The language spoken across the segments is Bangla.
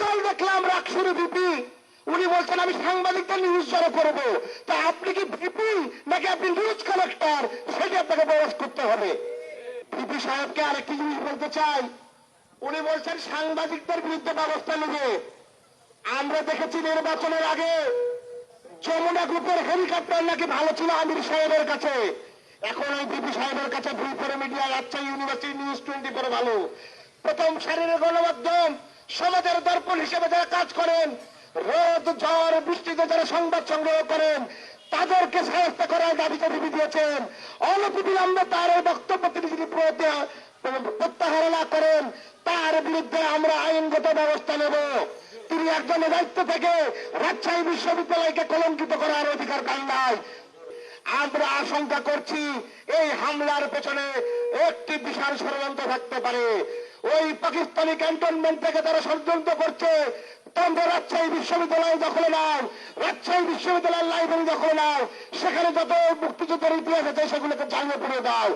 গতকাল দেখলাম রাকসুর ভিপি উনি বলছেন আমি সাংবাদিকদের নিউজ জড়ো করবো। তা আপনি কি ভিপি নাকি আপনি নিউজ কালেক্টর, সেটা আপনাকে প্রকাশ করতে হবে। ভিপি সাহেবকে আরেকটি জিনিস বলতে চাই, উনি বলছেন সাংবাদিকদের বিরুদ্ধে ব্যবস্থা নেবে। আমরা দেখেছি নির্বাচনের আগে যমুনা গ্রুপের হেলিকপ্টার নাকি ভালো ছিল আমির সাহেবের কাছে, এখন ওই ভিপি সাহেবের কাছে ভুলপুর মিডিয়া, রাজশাহী ইউনিভার্সিটি নিউজ 24 ভালো। প্রথম সারির গণমাধ্যম, সমাজের দর্পণ হিসেবে যারা কাজ করেন, রোদ ঝড় বৃষ্টিতে যারা সংবাদ সংগ্রহ করেন, তাদেরকে সাহায্য করার দাবিতে ভিপি দিয়েছেন। অনতিবিলম্বে তার এই বক্তব্য তিনি যদি প্রত্যাহার না করেন, তার বিরুদ্ধে আমরা আইনগত ব্যবস্থা নেব। তিনি একজনের দায়িত্ব থেকে রাজশাহী বিশ্ববিদ্যালয়কে কলঙ্কিত করার অধিকার কার নাই। আমরা আশঙ্কা করছি এই হামলার পেছনে একটি বিশাল ষড়যন্ত্র থাকতে পারে। ওই পাকিস্তানি ক্যান্টনমেন্ট থেকে তারা ষড়যন্ত্র করছে, তোমরা রাজশাহী বিশ্ববিদ্যালয় দখলে নাও, রাজশাহী বিশ্ববিদ্যালয়ের লাইব্রেরি দখলে নাও, সেখানে যত মুক্তিযুদ্ধের ইতিহাস আছে সেগুলোকে জ্বালিয়ে পুড়ে দাও।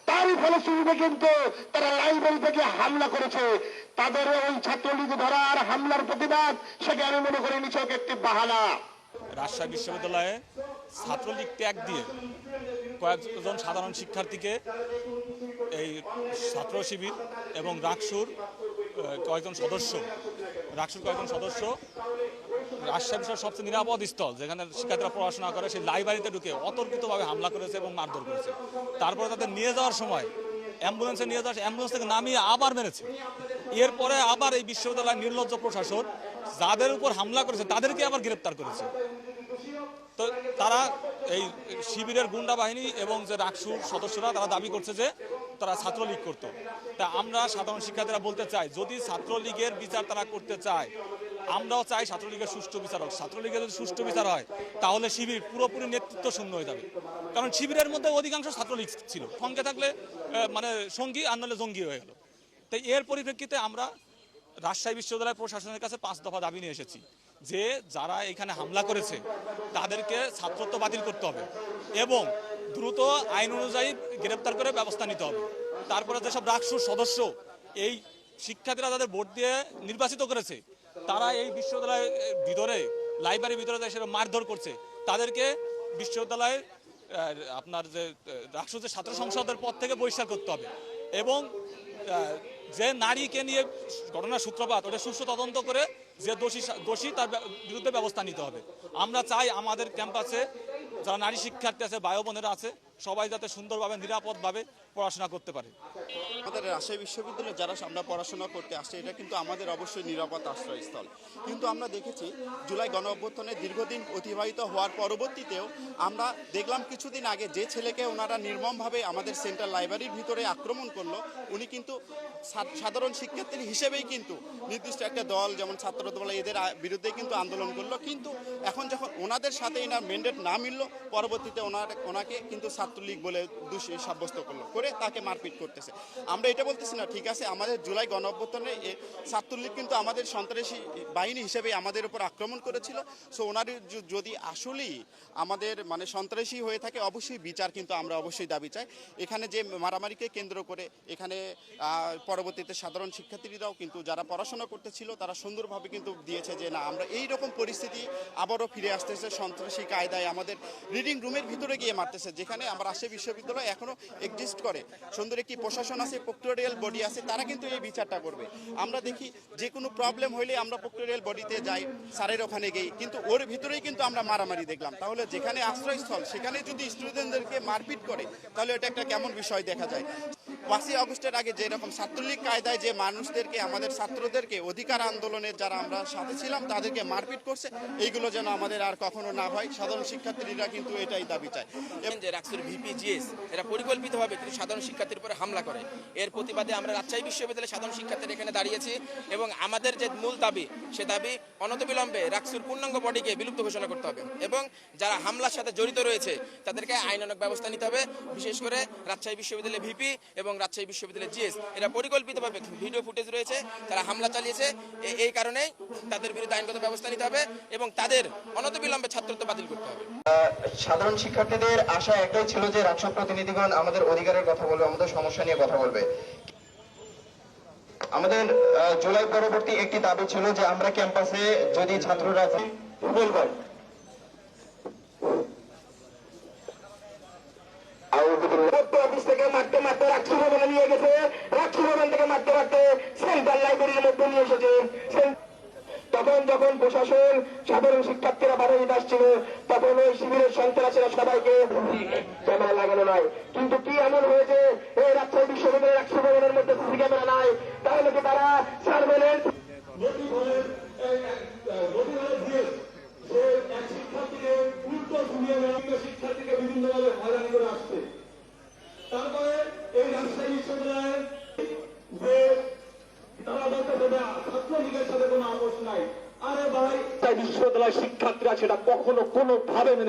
তারই ফলশ্রুতিতে কিন্তু তারা লাইব্রেরি থেকে হামলা করেছে। তাদের ওই ছাত্রলীগ ধরার হামলার প্রতিবাদ, সেটা আমি মনে করি নিছক একটি বাহানা। রাজশাহী বিশ্ববিদ্যালয়ে ছাত্রলীগ ত্যাগ দিয়ে কয়েকজন সাধারণ শিক্ষার্থীকে এই ছাত্র শিবির এবং রাকসুর কয়েকজন সদস্য রাজশাহী বিশ্বের সবচেয়ে নিরাপদ স্থল যেখানে শিক্ষার্থীরা পড়াশোনা করে সেই লাইব্রেরিতে ঢুকে অতর্কিতভাবে হামলা করেছে এবং মারধর করেছে। তারপরে তাদের নিয়ে যাওয়ার সময় অ্যাম্বুলেন্স থেকে নামিয়ে আবার মেরেছে। এরপরে আবার এই বিশ্ববিদ্যালয়ের নির্লজ্জ প্রশাসন যাদের উপর হামলা করেছে তাদেরকে আবার গ্রেপ্তার করেছে। তো তারা এই শিবিরের গুন্ডা বাহিনী এবং যে রাকসুর সদস্যরা তারা দাবি করছে যে তারা ছাত্রলীগ করত। তা আমরা সাধারণ শিক্ষার্থীরা বলতে চাই, যদি ছাত্রলীগের বিচার তারা করতে চায়, আমরাও চাই ছাত্রলীগের সুষ্ঠু বিচার হোক। ছাত্রলীগের যদি সুষ্ঠু বিচার হয় তাহলে শিবির পুরোপুরি নেতৃত্ব শূন্য হয়ে যাবে। কারণ শিবিরের মধ্যে অধিকাংশ ছাত্রলীগ ছিল, সঙ্গে থাকলে মানে সঙ্গী আর নাহলে জঙ্গি হয়ে গেল। তাই এর পরিপ্রেক্ষিতে আমরা রাজশাহী বিশ্ববিদ্যালয় প্রশাসনের কাছে 5 দফা দাবি নিয়ে এসেছি যে যারা এখানে হামলা করেছে তাদেরকে ছাত্রত্ব বাতিল করতে হবে এবং দ্রুত আইন অনুযায়ী গ্রেপ্তার করে ব্যবস্থা নিতে হবে। তারপরে যেসব রাকসুর সদস্য এই শিক্ষার্থীরা তাদের ভোট দিয়ে নির্বাচিত করেছে, তারা এই বিশ্ববিদ্যালয়ের ভিতরে লাইব্রেরির ভিতরে সেটা মারধর করছে, তাদেরকে বিশ্ববিদ্যালয়ের আপনার যে রাকসুর যে ছাত্র সংসদের পদ থেকে বহিষ্কার করতে হবে এবং যে নারীকে নিয়ে ঘটনার সূত্রপাত ওটা সুষ্ঠু তদন্ত করে যে দোষী তার বিরুদ্ধে ব্যবস্থা নিতে হবে। আমরা চাই আমাদের ক্যাম্পাসে যারা নারী শিক্ষার্থী আছে, ভাই বোনেরা আছে, সবাই যাতে সুন্দরভাবে নিরাপদভাবে পড়াশোনা করতে পারে। আমাদের রাজশাহী বিশ্ববিদ্যালয়ে যারা আমরা পড়াশোনা করতে আসছে এটা কিন্তু আমাদের অবশ্যই নিরাপদ আশ্রয়স্থল। কিন্তু আমরা দেখেছি জুলাই গণ অভ্যুত্থানে দীর্ঘদিন অতিবাহিত হওয়ার পরবর্তীতেও আমরা দেখলাম কিছুদিন আগে যে ছেলেকে ওনারা নির্মমভাবে আমাদের সেন্ট্রাল লাইব্রেরির ভিতরে আক্রমণ করলো, উনি কিন্তু সাধারণ শিক্ষার্থী হিসেবেই কিন্তু নির্দিষ্ট একটা দল যেমন ছাত্র দল এদের বিরুদ্ধে কিন্তু আন্দোলন করলো। কিন্তু এখন যখন ওনাদের সাথে এনার ম্যান্ডেট না মিলল, পরবর্তীতে ওনাকে কিন্তু ছাত্রলীগ বলে দোষী সাব্যস্ত করে তাকে মারপিট করতেছে। আমরা এটা বলতেছি না, ঠিক আছে, আমাদের জুলাই গণ অভ্যুত্থানে ছাত্রলীগ কিন্তু আমাদের সন্ত্রাসী বাহিনী হিসেবে আমাদের উপর আক্রমণ করেছিল। সো ওনার যদি আসলেই আমাদের মানে সন্ত্রাসী হয়ে থাকে, অবশ্যই বিচার কিন্তু আমরা অবশ্যই দাবি চাই। এখানে যে মারামারিকে কেন্দ্র করে এখানে পরবর্তীতে সাধারণ শিক্ষার্থীরাও কিন্তু যারা পড়াশোনা করতেছিল তারা সুন্দরভাবে কিন্তু দিয়েছে যে না, আমরা এই রকম পরিস্থিতি আবারও ফিরে আসতেছে। সন্ত্রাসী কায়দায় আমাদের রিডিং রুমের ভিতরে গিয়ে মারতেছে, যেখানে আমরা রাজশাহী বিশ্ববিদ্যালয় এখনো এক্সিস্ট করে, সুন্দর একটি প্রশাসন আছে, প্রক্টোরিয়াল বডি আছে, তারা কিন্তু এই বিচারটা করবে। আমরা দেখি যে কোনো প্রবলেম হইলে আমরা প্রক্টোরিয়াল বডিতে যাই, স্যারের ওখানে গেই, কিন্তু ওর ভিতরেই কিন্তু আমরা মারামারি দেখলাম। তাহলে যেখানে আশ্রয়স্থল সেখানে যদি স্টুডেন্টদেরকে মারপিট করে তাহলে এটা একটা কেমন বিষয় দেখা যায়। 5ই আগস্টের আগে যেরকম ছাত্রলীগ কায়দায় যে মানুষদেরকে, আমাদের ছাত্রদেরকে অধিকার আন্দোলনের যারা আমরা সাথে ছিলাম তাদেরকে মারপিট করছে, এইগুলো যেন আমাদের আর কখনো না হয়। সাধারণ শিক্ষার্থীরা কিন্তু এটাই দাবি চায়। এবং যে রাকসুর ভিপি জিএস এরা পরিকল্পিতভাবে কিন্তু সাধারণ শিক্ষার্থীর উপরে হামলা করে, এর প্রতিবাদে আমরা রাজশাহী বিশ্ববিদ্যালয়ের সাধারণ শিক্ষার্থীরা এখানে দাঁড়িয়েছি এবং আমাদের যে মূল দাবি সে দাবি অনতিবিলম্বে রাকসুর পূর্ণাঙ্গ বডিকে বিলুপ্ত ঘোষণা করতে হবে এবং যারা হামলার সাথে জড়িত রয়েছে তাদেরকে আইনানুগ ব্যবস্থা নিতে হবে। বিশেষ করে রাজশাহী বিশ্ববিদ্যালয়ের ভিপি এবং রাজশাহী বিশ্ববিদ্যালয়ের জিএস এরা পরিকল্পিতভাবে ভিডিও ফুটেজ রয়েছে, তারা হামলা চালিয়েছে, এই কারণে তাদের বিরুদ্ধে আইনগত ব্যবস্থা নিতে হবে এবং তাদের অনতিবিলম্বে ছাত্রত্ব বাতিল করতে হবে। সাধারণ শিক্ষার্থীদের আশা একটাই ছিল যে রাষ্ট্র প্রতিনিধিগণ আমাদের অধিকারের কথা বলবে, আমাদের সমস্যা নিয়ে কথা বলবে। আমাদের জুলাই পরবর্তী একটি দাবি ছিল যে আমরা ক্যাম্পাসে যদি ছাত্ররা বলবেন অফিস থেকে মারতে মারতে রাক্ষু ভবনে নিয়ে গেছে, রাক্ষু ভবন থেকে মারতে মারতে সেন্ট্রাল লাইব্রেরির মধ্যে নিয়ে এসেছে। তখন যখন প্রশাসন সাধারণ শিক্ষার্থীরা বাধা দিতে আসছিল, তখন ওই শিবিরের সন্ত্রাসীরা সবাইকে ক্যামেরা লাগানো নয়। কিন্তু কি এমন হয়েছে এই রাজশাহী বিশ্ববিদ্যালয়ের রাক্ষু ভবনের মধ্যে সিসি ক্যামেরা নাই? তাহলে কি তারা সার্ভেলেন্স শিক্ষার্থীকে বিভিন্নভাবে হয়রানি করে আসছে। তারপরে এই রাজশাহী বিশ্ববিদ্যালয়ের যে তারা বলতেছে না ছাত্রলীগের সাথে কোনো আপোষ নাই। আরে ভাই, বিশ্ববিদ্যালয়ের শিক্ষার্থীরা সেটা কখনো কোনোভাবে মেনে